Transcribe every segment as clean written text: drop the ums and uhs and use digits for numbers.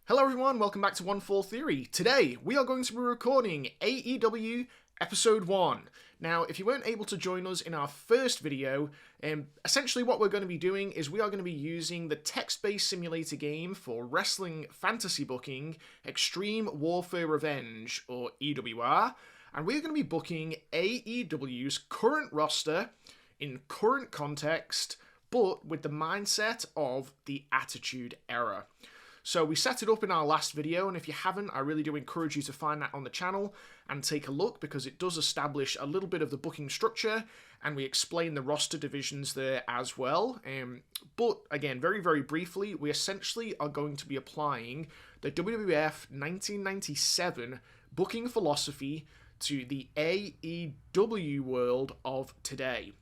Hello everyone, welcome back to One Fall Theory. Today, we are going to be recording AEW Episode 1. Now, if you weren't able to join us in our first video, essentially what we're going to be doing is we are going to be using the text-based simulator game for wrestling fantasy booking, Extreme Warfare Revenge, or EWR, and we're going to be booking AEW's current roster in current context, but with the mindset of the Attitude Era. So we set it up in our last video, and if you haven't, I really do encourage you to find that on the channel and take a look, because it does establish a little bit of the booking structure, and we explain the roster divisions there as well. But again, very, very briefly, we essentially are going to be applying the WWF 1997 booking philosophy to the AEW world of today.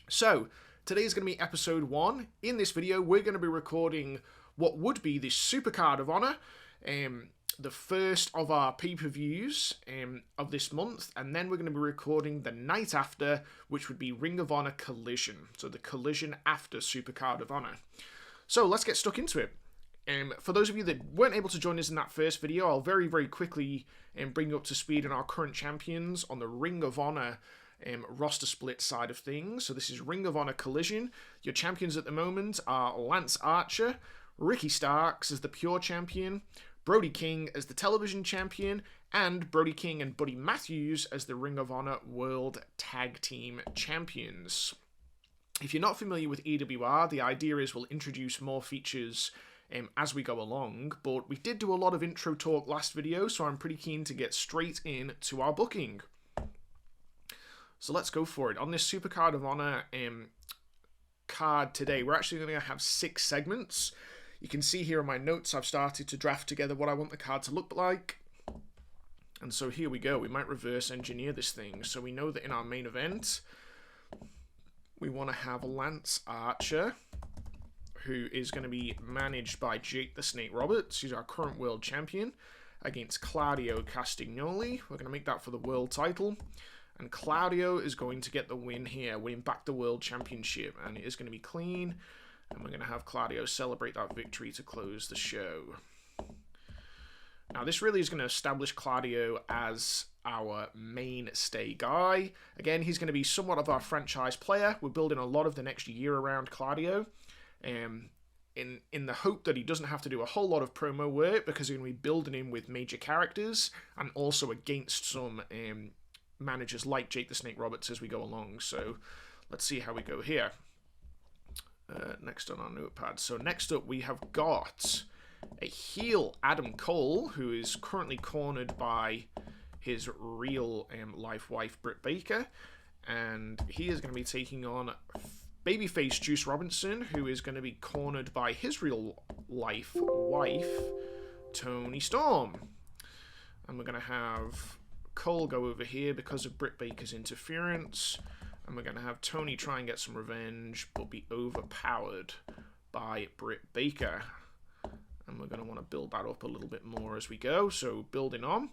So today is going to be episode 1. In this video, we're going to be recording what would be the Supercard of Honor, the first of our pay-per-views of this month, and then we're going to be recording the night after, which would be Ring of Honor Collision, so the Collision after Supercard of Honor. So let's get stuck into it. For those of you that weren't able to join us in that first video, I'll very, very quickly bring you up to speed on our current champions on the Ring of Honor roster split side of things. So this is Ring of Honor Collision. Your champions at the moment are Lance Archer, Ricky Starks as the Pure Champion, Brody King as the Television Champion, and Brody King and Buddy Matthews as the Ring of Honor World Tag Team Champions. If you're not familiar with EWR, the idea is we'll introduce more features as we go along, but we did do a lot of intro talk last video, so I'm pretty keen to get straight in to our booking. So let's go for it. On this Supercard of Honor card today, we're actually going to have 6 segments. You can see here in my notes, I've started to draft together what I want the card to look like. And so here we go. We might reverse engineer this thing. So we know that in our main event, we want to have Lance Archer, who is going to be managed by Jake the Snake Roberts. He's our current world champion, against Claudio Castagnoli. We're going to make that for the world title. And Claudio is going to get the win here, winning back the world championship. And it is going to be clean. And we're going to have Claudio celebrate that victory to close the show. Now, this really is going to establish Claudio as our mainstay guy. Again, he's going to be somewhat of our franchise player. We're building a lot of the next year around Claudio. In the hope that he doesn't have to do a whole lot of promo work, because we're going to be building him with major characters and also against some managers like Jake the Snake Roberts as we go along. So let's see how we go here. Next on our notepad. So next up we have got a heel Adam Cole, who is currently cornered by his real life wife Britt Baker, and he is going to be taking on babyface Juice Robinson, who is going to be cornered by his real life wife Toni Storm. And we're going to have Cole go over here because of Britt Baker's interference. And we're going to have Tony try and get some revenge, but be overpowered by Britt Baker. And we're going to want to build that up a little bit more as we go. So building on.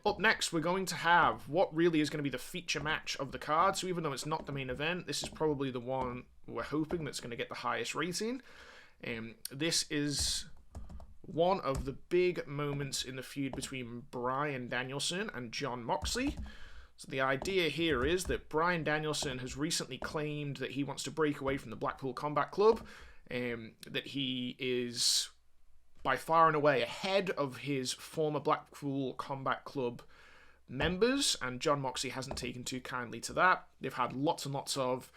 Up next, we're going to have what really is going to be the feature match of the card. So even though it's not the main event, this is probably the one we're hoping that's going to get the highest rating. This is one of the big moments in the feud between Bryan Danielson and Jon Moxley. So the idea here is that Bryan Danielson has recently claimed that he wants to break away from the Blackpool Combat Club, that he is by far and away ahead of his former Blackpool Combat Club members, and Jon Moxley hasn't taken too kindly to that. They've had lots and lots of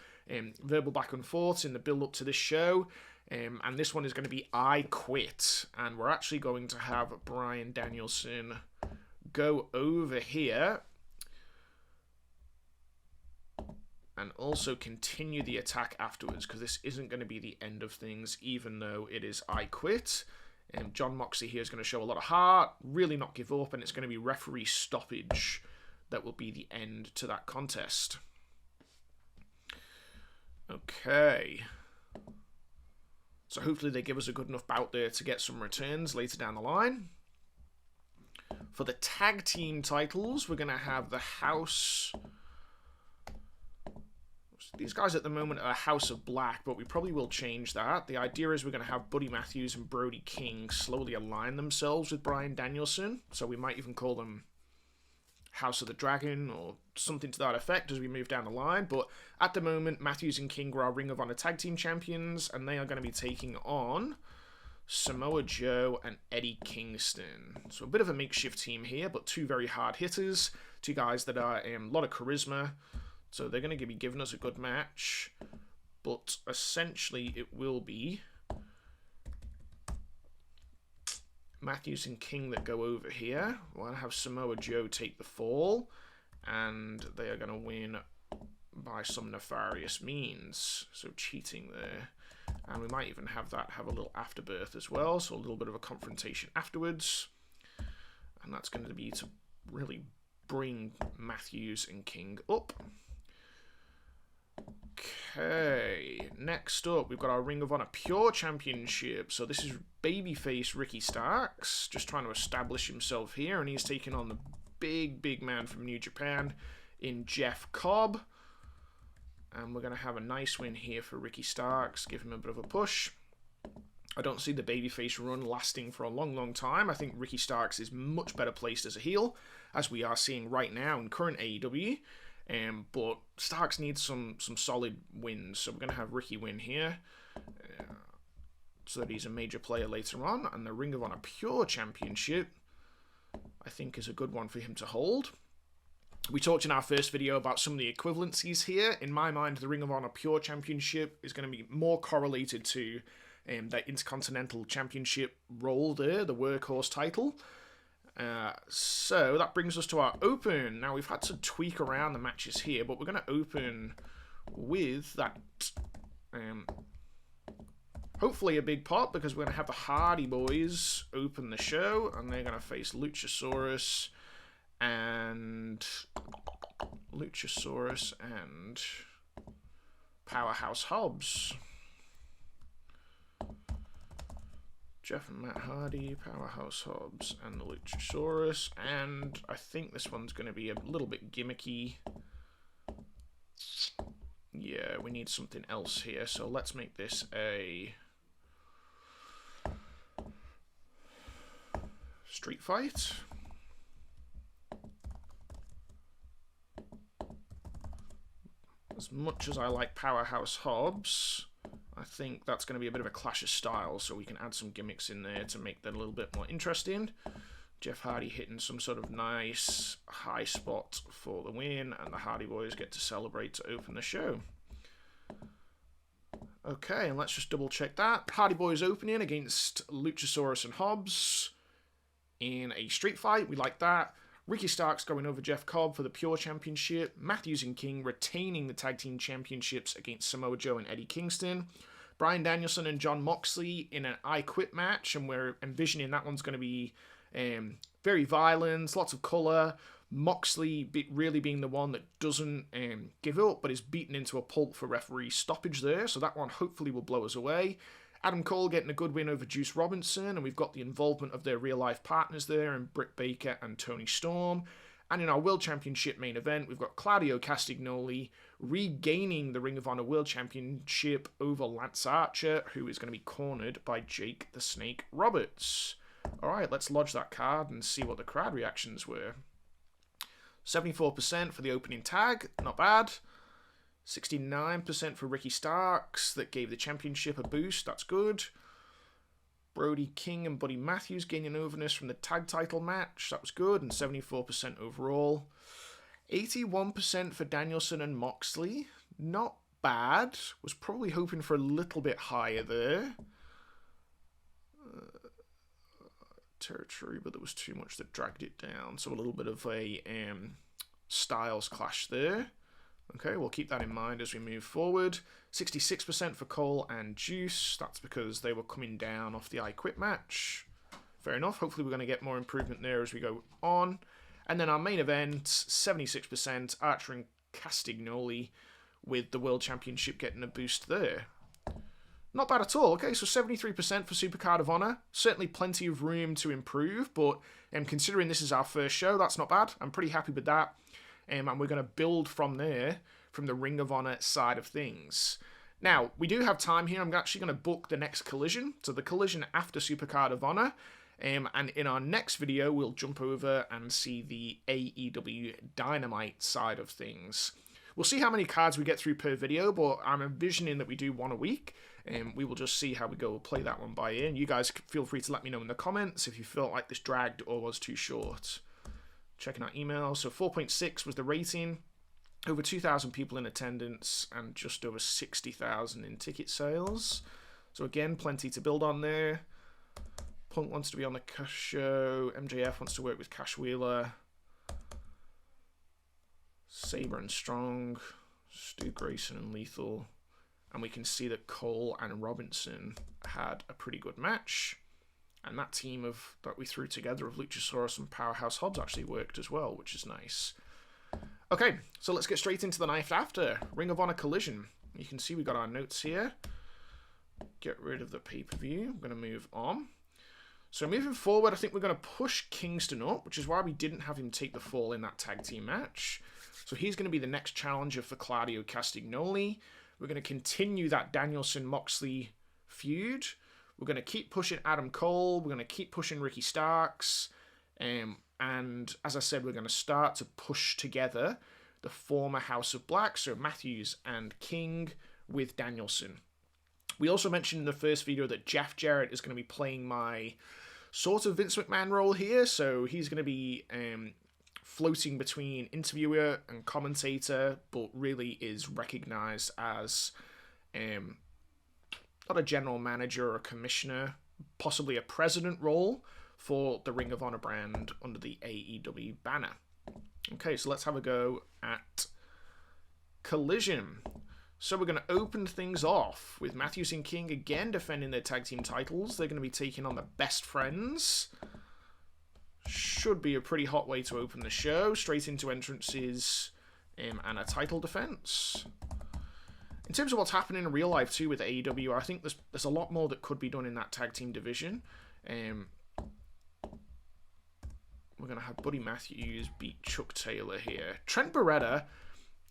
verbal back and forth in the build-up to this show, and this one is going to be I Quit, and we're actually going to have Bryan Danielson go over here and also continue the attack afterwards, because this isn't going to be the end of things, even though it is I Quit. Jon Moxley here is going to show a lot of heart, really not give up, and it's going to be referee stoppage that will be the end to that contest. Okay. So hopefully they give us a good enough bout there to get some returns later down the line. For the tag team titles, we're going to have the House... These guys at the moment are House of Black, but we probably will change that. The idea is we're going to have Buddy Matthews and Brody King slowly align themselves with Bryan Danielson, so we might even call them House of the Dragon or something to that effect as we move down the line. But at the moment, Matthews and King are our Ring of Honor Tag Team Champions, and they are going to be taking on Samoa Joe and Eddie Kingston. So a bit of a makeshift team here, but two very hard hitters, two guys that are a lot of charisma. So they're going to be giving us a good match, but essentially it will be Matthews and King that go over here. We'll have Samoa Joe take the fall, and they are going to win by some nefarious means. So cheating there. And we might even have that have a little afterbirth as well, so a little bit of a confrontation afterwards. And that's going to be to really bring Matthews and King up. Okay, next up, we've got our Ring of Honor Pure Championship. So this is babyface Ricky Starks, just trying to establish himself here, and he's taking on the big man from New Japan in Jeff Cobb. And we're going to have a nice win here for Ricky Starks, give him a bit of a push. I don't see the babyface run lasting for a long time. I think Ricky Starks is much better placed as a heel, as we are seeing right now in current AEW. But Starks needs some solid wins, so we're going to have Ricky win here, so that he's a major player later on. And the Ring of Honor Pure Championship, I think, is a good one for him to hold. We talked in our first video about some of the equivalencies here. In my mind, the Ring of Honor Pure Championship is going to be more correlated to that Intercontinental Championship role there, the workhorse title. So that brings us to our open. Now, we've had to tweak around the matches here, but we're going to open with that, hopefully a big pop, because we're going to have the Hardy Boys open the show, and they're going to face Luchasaurus and Powerhouse Hobbs. Jeff and Matt Hardy, Powerhouse Hobbs, and the Luchasaurus. And I think this one's going to be a little bit gimmicky. Yeah, we need something else here. So let's make this a street fight. As much as I like Powerhouse Hobbs, I think that's going to be a bit of a clash of styles, so we can add some gimmicks in there to make that a little bit more interesting. Jeff Hardy hitting some sort of nice high spot for the win, and the Hardy Boys get to celebrate to open the show. Okay, and let's just double check that. Hardy Boys opening against Luchasaurus and Hobbs in a street fight. We like that. Ricky Starks going over Jeff Cobb for the Pure Championship. Matthews and King retaining the Tag Team Championships against Samoa Joe and Eddie Kingston. Bryan Danielson and Jon Moxley in an I Quit match, and we're envisioning that one's going to be very violent, lots of colour. Moxley really being the one that doesn't give up, but is beaten into a pulp for referee stoppage there, so that one hopefully will blow us away. Adam Cole getting a good win over Juice Robinson, and we've got the involvement of their real-life partners there in Britt Baker and Toni Storm. And in our World Championship main event, we've got Claudio Castagnoli regaining the Ring of Honor World Championship over Lance Archer, who is going to be cornered by Jake the Snake Roberts. Alright, let's lodge that card and see what the crowd reactions were. 74% for the opening tag, not bad. 69% for Ricky Starks, that gave the championship a boost, that's good. Brody King and Buddy Matthews gaining overness from the tag title match, that was good, and 74% overall. 81% for Danielson and Moxley, not bad. Was probably hoping for a little bit higher there. Territory, but there was too much that dragged it down, so a little bit of a styles clash there. Okay, we'll keep that in mind as we move forward. 66% for Cole and Juice. That's because they were coming down off the I Quit match. Fair enough. Hopefully we're going to get more improvement there as we go on. And then our main event, 76%, Archer and Castagnoli, with the World Championship getting a boost there. Not bad at all. Okay, so 73% for Supercard of Honor. Certainly plenty of room to improve, but considering this is our first show, that's not bad. I'm pretty happy with that. And we're going to build from there. from the Ring of Honor side of things. Now, we do have time here. I'm actually going to book the next Collision, so the Collision after Supercard of Honor. And in our next video, we'll jump over and see the AEW Dynamite side of things. We'll see how many cards we get through per video, but I'm envisioning that we do one a week. And we will just see how we go. We'll play that one by ear. And you guys feel free to let me know in the comments if you felt like this dragged or was too short. Checking our email. So 4.6 was the rating. Over 2,000 people in attendance and just over 60,000 in ticket sales. So again, plenty to build on there. Punk wants to be on the show. MJF wants to work with Cash Wheeler. Sabre and Strong. Stu Grayson and Lethal. And we can see that Cole and Robinson had a pretty good match. And that team that we threw together of Luchasaurus and Powerhouse Hobbs actually worked as well, which is nice. Okay, so let's get straight into the night after. Ring of Honor Collision. You can see we got our notes here. Get rid of the pay-per-view. We're going to move on. So moving forward, I think we're going to push Kingston up, which is why we didn't have him take the fall in that tag team match. So he's going to be the next challenger for Claudio Castagnoli. We're going to continue that Danielson-Moxley feud. We're going to keep pushing Adam Cole. We're going to keep pushing Ricky Starks. And as I said, we're going to start to push together the former House of Black, so Matthews and King with Danielson. We also mentioned in the first video that Jeff Jarrett is going to be playing my sort of Vince McMahon role here. So he's going to be floating between interviewer and commentator, but really is recognized as not a general manager or a commissioner, possibly a president role for the Ring of Honor brand under the AEW banner. Okay, so let's have a go at Collision. So we're going to open things off with Matthews and King again defending their tag team titles. They're going to be taking on the Best Friends. Should be a pretty hot way to open the show. Straight into entrances and a title defense. In terms of what's happening in real life too with AEW, I think there's a lot more that could be done in that tag team division. We're going to have Buddy Matthews beat Chuck Taylor here. Trent Beretta,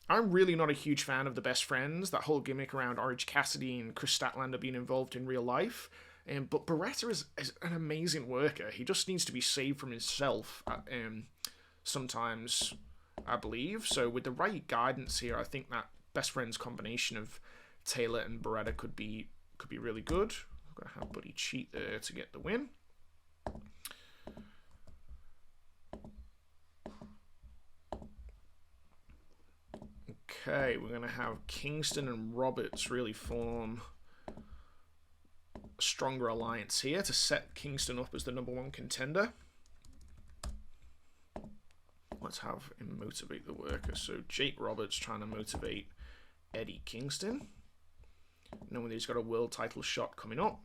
I'm really not a huge fan of the Best Friends. That whole gimmick around Orange Cassidy and Chris Statlander being involved in real life. But Beretta is an amazing worker. He just needs to be saved from himself sometimes, I believe. So with the right guidance here, I think that Best Friends combination of Taylor and Beretta could be really good. I'm going to have Buddy cheat there to get the win. Okay, we're going to have Kingston and Roberts really form a stronger alliance here to set Kingston up as the #1 contender. Let's have him motivate the worker. So Jake Roberts trying to motivate Eddie Kingston, knowing that he's got a world title shot coming up.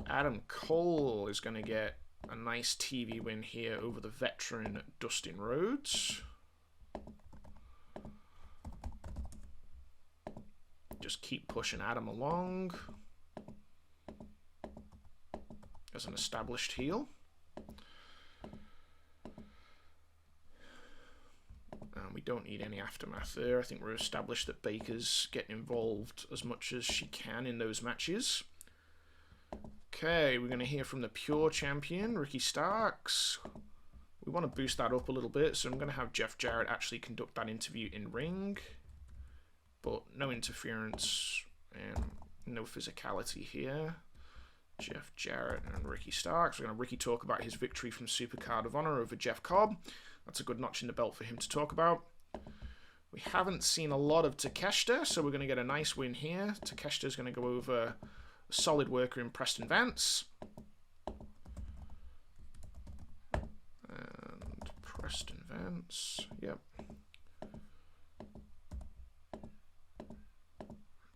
Adam Cole is going to get a nice TV win here over the veteran Dustin Rhodes. Just keep pushing Adam along as an established heel. And we don't need any aftermath there. I think we're established that Baker's getting involved as much as she can in those matches. Okay, we're going to hear from the Pure Champion, Ricky Starks. We want to boost that up a little bit, so I'm going to have Jeff Jarrett actually conduct that interview in ring. But no interference and no physicality here. Jeff Jarrett and Ricky Starks. We're going to Ricky talk about his victory from Supercard of Honor over Jeff Cobb. That's a good notch in the belt for him to talk about. We haven't seen a lot of Takeshita, so we're going to get a nice win here. Takeshita's going to go over a solid worker in Preston Vance. And Preston Vance, yep.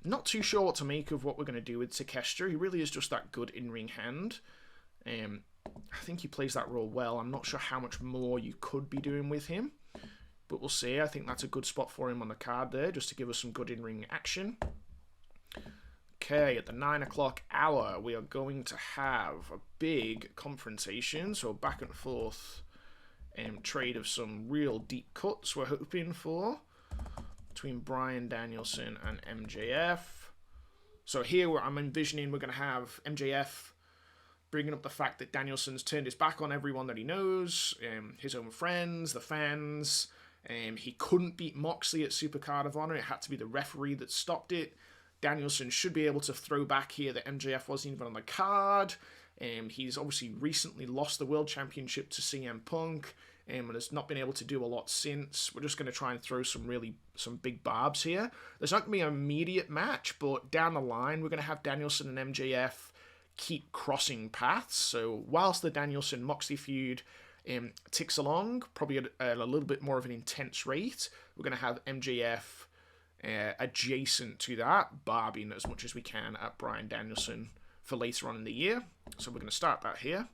Not too sure what to make of what we're going to do with Takeshita. He really is just that good in-ring hand. I think he plays that role well. I'm not sure how much more you could be doing with him, but we'll see. I think that's a good spot for him on the card there, just to give us some good in-ring action. Okay, at the 9 o'clock hour, we are going to have a big confrontation, so back and forth trade of some real deep cuts we're hoping for. between Bryan Danielson and MJF. So here I'm envisioning we're going to have MJF bringing up the fact that Danielson's turned his back on everyone that he knows, his own friends, the fans. He couldn't beat Moxley at Supercard of Honor. It had to be the referee that stopped it. Danielson should be able to throw back here that MJF wasn't even on the card. He's obviously recently lost the World Championship to CM Punk, and has not been able to do a lot since. We're just going to try and throw some big barbs here. There's not going to be an immediate match, but down the line, we're going to have Danielson and MJF keep crossing paths. So whilst the Danielson-Moxley feud ticks along, probably at a little bit more of an intense rate, we're going to have MJF adjacent to that, barbing as much as we can at Bryan Danielson for later on in the year. So we're going to start that here.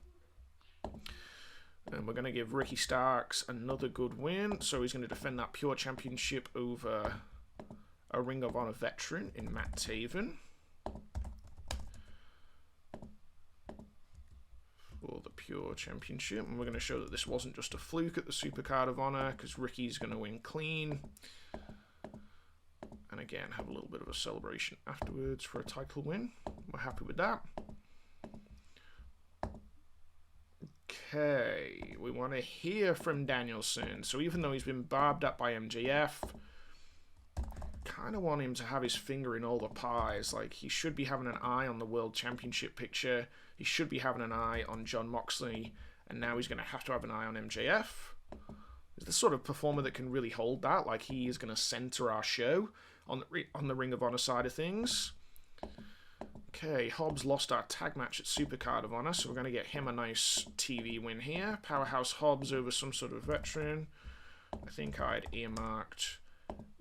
And we're going to give Ricky Starks another good win. So he's going to defend that Pure Championship over a Ring of Honor veteran in Matt Taven. For the Pure Championship. And we're going to show that this wasn't just a fluke at the Supercard of Honor, because Ricky's going to win clean. And again, have a little bit of a celebration afterwards for a title win. We're happy with that. Okay, we want to hear from Danielson. So even though he's been barbed up by MJF, kind of want him to have his finger in all the pies. Like, he should be having an eye on the World Championship picture. He should be having an eye on Jon Moxley. And now he's going to have an eye on MJF. He's the sort of performer that can really hold that. Like, he is going to center our show on the Ring of Honor side of things. Okay, Hobbs lost our tag match at Supercard of Honor, so we're going to get him a nice TV win here. Powerhouse Hobbs over some sort of veteran. I think I'd earmarked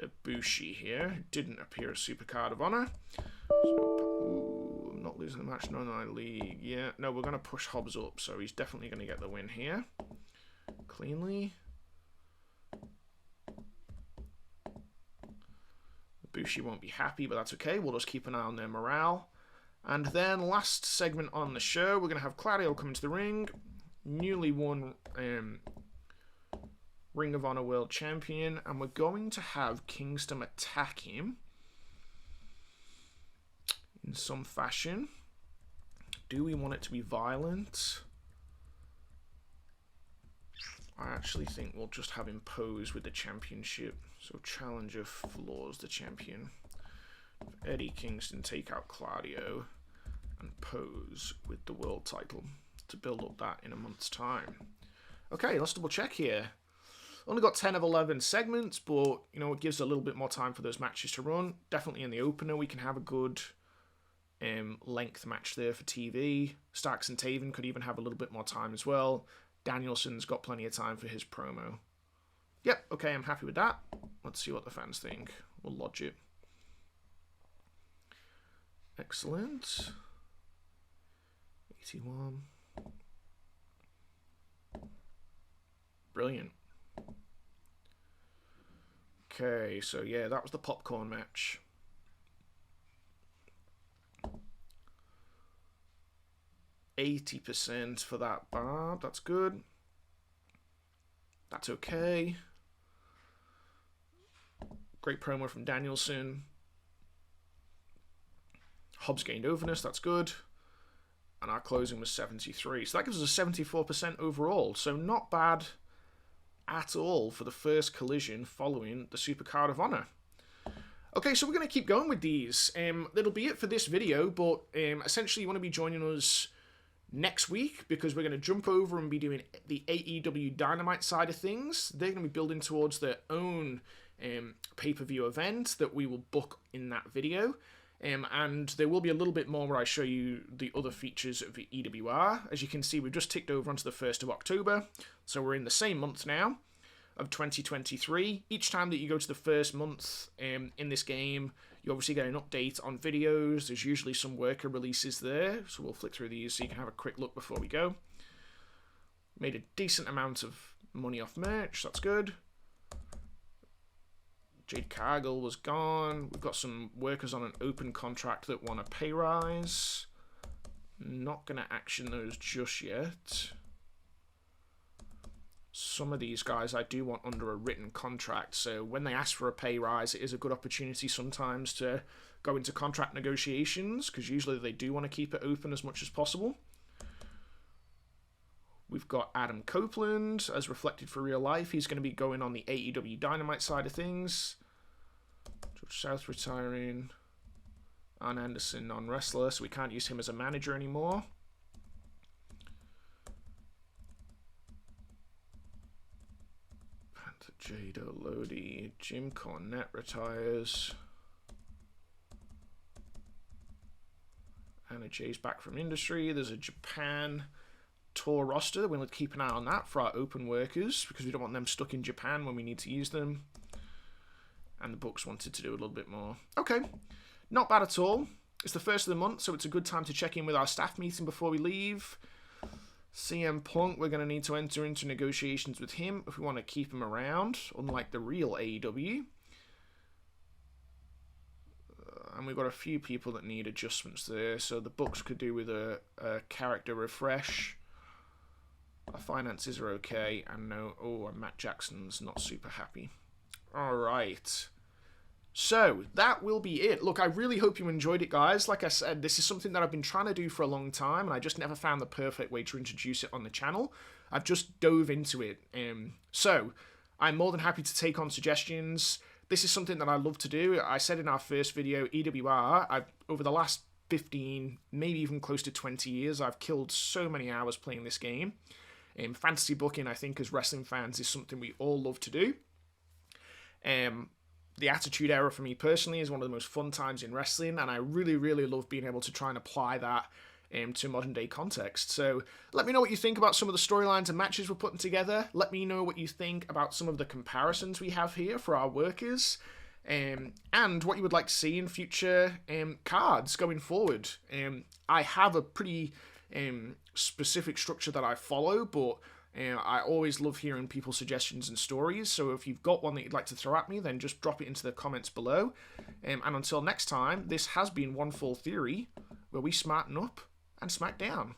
Ibushi here. Didn't appear at Supercard of Honor. So, I'm not losing the match, no, league. Yeah, no, we're going to push Hobbs up, so he's definitely going to get the win here. Cleanly. Ibushi won't be happy, but that's okay. We'll just keep an eye on their morale. And then last segment on the show, we're going to have Claudio come into the ring. Newly won Ring of Honor World Champion. And we're going to have Kingston attack him in some fashion. Do we want it to be violent? I actually think we'll just have him pose with the championship. So challenger floors the champion. Eddie Kingston take out Claudio and pose with the world title to build up that in a month's time. Okay, let's double check here. Only got 10 of 11 segments, but you know, it gives a little bit more time for those matches to run. Definitely in the opener we can have a good length match there for TV. Starks and Taven could even have a little bit more time as well. Danielson's got plenty of time for his promo. Yep, okay, I'm happy with that. Let's see what the fans think. We'll lodge it. Excellent. 81. Brilliant. Okay, so yeah, that was the popcorn match. %80 for that barb. That's good. That's okay. Great promo from Danielson. Hobbs gained overness. That's good. And our closing was 73. So that gives us a 74% overall. So not bad at all for the first collision following the Supercard of Honor. Okay, so we're going to keep going with these. That'll be it for this video, but essentially you want to be joining us next week because we're going to jump over and be doing the AEW Dynamite side of things. They're going to be building towards their own pay-per-view event that we will book in that video. And there will be a little bit more where I show you the other features of the EWR. As you can see, we've just ticked over onto the 1st of October, so we're in the same month now of 2023. Each time that you go to the first month in this game, you obviously get an update on videos. There's usually some worker releases there, so we'll flick through these so you can have a quick look before we go. Made a decent amount of money off merch, that's good. Jade Cargill was gone. We've got some workers on an open contract that want a pay rise. Not going to action those just yet. some of these guys I do want under a written contract, so when they ask for a pay rise, it is a good opportunity sometimes to go into contract negotiations, because usually they do want to keep it open as much as possible. We've got Adam Copeland, as reflected for real life. He's going to be going on the AEW Dynamite side of things. George South retiring. Arn Anderson, non-wrestler, so we can't use him as a manager anymore. Panther Jado Lodi. Jim Cornette retires. Anna Jay's back from industry. There's a Japan tour roster. We're going to keep an eye on that for our open workers, because we don't want them stuck in Japan when we need to use them. And the Bucks wanted to do a little bit more. Okay, not bad at all. It's the first of the month, so it's a good time to check in with our staff meeting before we leave. CM Punk, we're going to need to enter into negotiations with him if we want to keep him around, unlike the real AEW. And we've got a few people that need adjustments there, so the Bucks could do with a character refresh. Our finances are okay, and and Matt Jackson's not super happy. Alright. So, that will be it. Look, I really hope you enjoyed it, guys. Like I said, this is something that I've been trying to do for a long time, and I just never found the perfect way to introduce it on the channel. I've just dove into it. So, I'm more than happy to take on suggestions. This is something that I love to do. I said in our first video, EWR, over the last 15, maybe even close to 20 years, I've killed so many hours playing this game. Fantasy booking, I think, as wrestling fans, is something we all love to do. The Attitude Era, for me personally, is one of the most fun times in wrestling, and I really, really love being able to try and apply that to modern day context. So let me know what you think about some of the storylines and matches we're putting together. Let me know what you think about some of the comparisons we have here for our workers, and what you would like to see in future cards going forward. I have a pretty specific structure that I follow, but I always love hearing people's suggestions and stories, so if you've got one that you'd like to throw at me, then just drop it into the comments below. And until next time, this has been One Full Theory, where we smarten up and smack down.